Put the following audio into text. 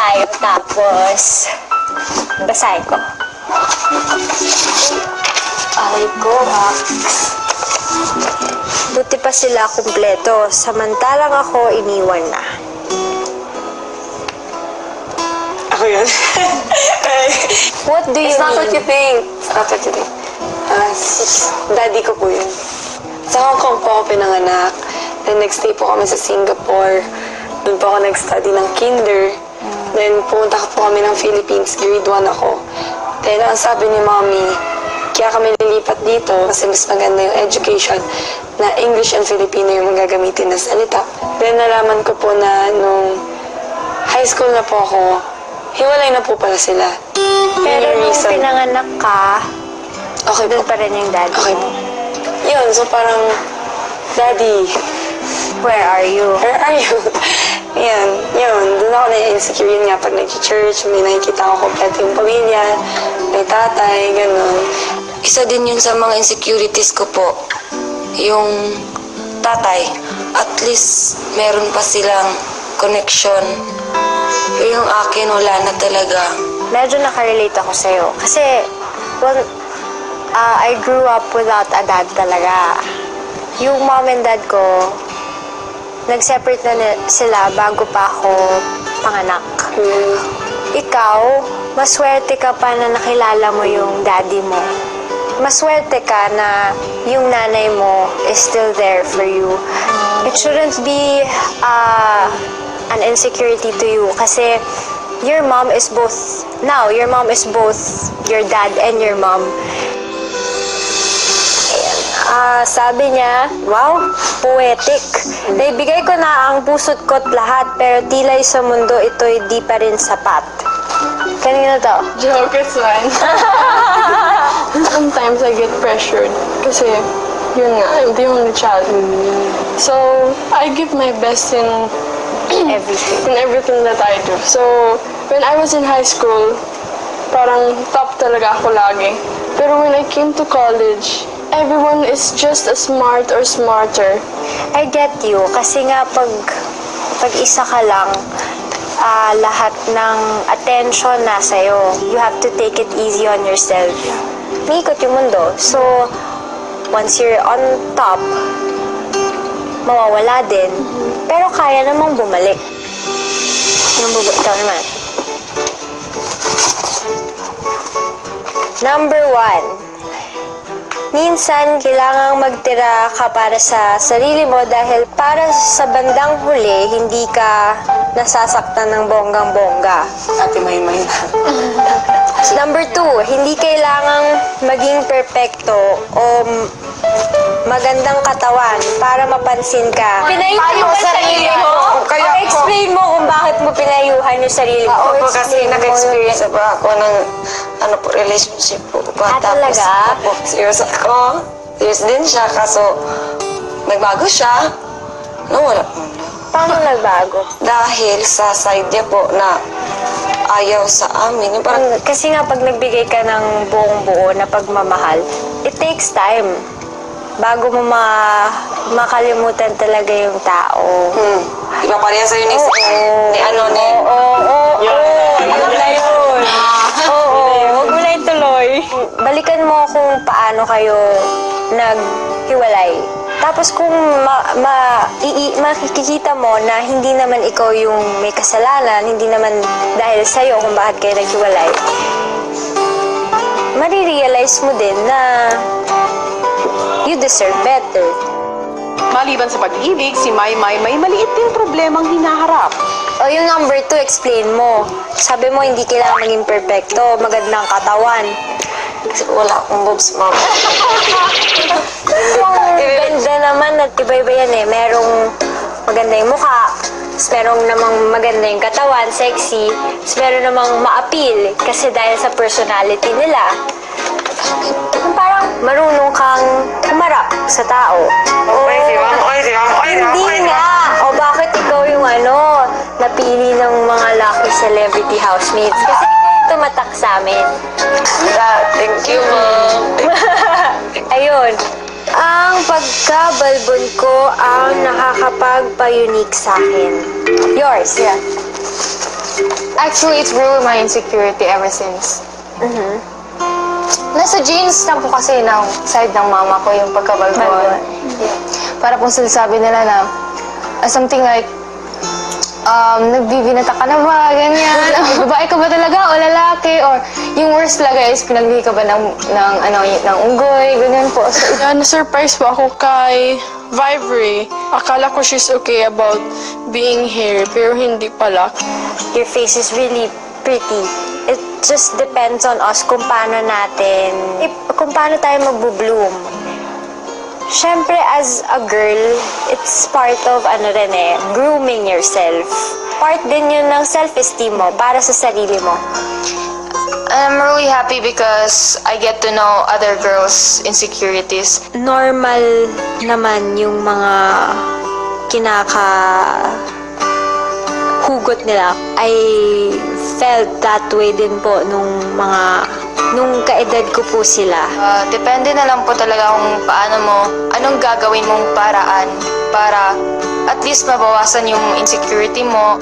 tayo, tapos basahin ko. Ay ko, ha? Buti pa sila kumpleto, samantalang ako iniwan na. Ako yun. What do you It's not mean? what you think. It's not what you think. Daddy ko po yun. Sa Hong Kong po ako pinanganak. Then next day po kami sa Singapore. Doon po ako nag-study ng kinder. Then pumunta po kami ng Philippines. Grade 1 ako. Then ang sabi ni mommy, kaya kami lilipat dito kasi mas maganda yung education na English and Filipino yung magagamitin na salita. Then nalaman ko po na nung high school na po ako, hiwalay na po pala sila. Pero Yun yung nung reason. pinanganak ka, Okay po. doon pa rin yung daddy Okay mo. po. Yun, so parang, Daddy, Where are you? where are you? Yan, yun. Doon ako na-insecure yun nga pag nag-church, may nakikita ko kompleto yung pamilya, may tatay, gano'n. Isa din yun sa mga insecurities ko po, yung tatay. At least meron pa silang connection. Yung akin wala na talaga. Medyo nakarelate ako sa'yo. Kasi, well, I grew up without a dad talaga. Yung mom and dad ko, nag-separate na sila bago pa ako panganak. Ikaw, maswerte ka pa na nakilala mo yung daddy mo. Maswerte ka na yung nanay mo is still there for you. It shouldn't be an insecurity to you kasi your mom is both your dad and your mom. Sabi niya, wow, poetic. Naibigay ko na ang puso't ko't lahat, pero tila'y sa mundo ito'y di pa rin sapat. Kanina to? Joke, it's fine. Sometimes I get pressured kasi yun nga, I'm the only child. So, I give my best in everything that I do. So, when I was in high school, parang top talaga ako lagi. Pero when I came to college, everyone is just as smart or smarter. I get you. Kasi nga pag isa ka lang, lahat ng attention nasa'yo. You have to take it easy on yourself. Mikot yung mundo. So, once you're on top, mawawala din. Pero kaya namang bumalik. Ikaw naman. Number 1. Minsan, kailangang magtira ka para sa sarili mo dahil para sa bandang huli, hindi ka nasasaktan ng bonggang-bongga. Ate Maymay na. Number 2, hindi kailangang maging perpekto o magandang katawan para mapansin ka. Pinayuhan mo sarili mo? Explain mo kung bakit mo pinayuhan yung sarili mo. Ako po kasi Explain mo. nag-experience na po ako ng relationship po. Talaga? Opo, serious ako. Serious din siya, kaso nagbago siya. Nawala po na. Paano nagbago? Dahil sa side niya po na ayaw sa amin. Yung parang, Kasi nga pag nagbigay ka ng buong-buo na pagmamahal, it takes time bago mo makalimutan talaga yung tao. di ba pareha sa'yo ni ano ni... Yun na yun. Huwag mo na ituloy. Balikan mo kung paano kayo naghiwalay. Tapos kung makikita mo na hindi naman ikaw yung may kasalanan, hindi naman dahil sa'yo kung bakit kayo naghiwalay, marirealize mo din na you deserve better. Maliban sa pag-ibig, si Maymay may maliit din problemang hinaharap. O yung number 2, explain mo. Sabi mo hindi kailangan maging perfecto, magandang katawan. Kasi wala akong boobs, ma'am. Ang ganda naman at iba-iba yan eh. Merong maganda yung mukha, tapos merong namang maganda yung katawan, sexy, tapos meron namang ma-appeal kasi dahil sa personality nila. Yung parang marunong kang humarap sa tao. Hindi nga! O bakit ikaw yung napili ng mga lucky celebrity housemates? Kasi ikaw yung tumatak sa amin. Thank you, ma'am. Ayun. Ang pagkabalbon ko ang nakakapagpa-unique sa akin. Yours. Yeah. Actually, it's really my insecurity ever since. Nasa genes na po kasi ng side ng mama ko yung pagkabalbuan. Yeah. Para po sinasabi nila na something like, nagbibinata ka na ba? Ganyan. Babae ka ba talaga o lalaki? Or yung worst talaga is pinagbigay ka ba ng unggoy? Ganyan po. So, Yeah, na-surprise po ako kay Vibrey. Akala ko she's okay about being here, pero hindi pala. Your face is really pretty. It just depends on us kung paano kung paano tayo magbo-bloom. Siyempre, as a girl, it's part of, grooming yourself. Part din yun ng self-esteem mo, para sa sarili mo. I'm really happy because I get to know other girls' insecurities. Normal naman yung mga hugot nila. I felt that way din po nung kaedad ko po sila. Depende na lang po talaga kung anong gagawin mong paraan para at least mabawasan yung insecurity mo.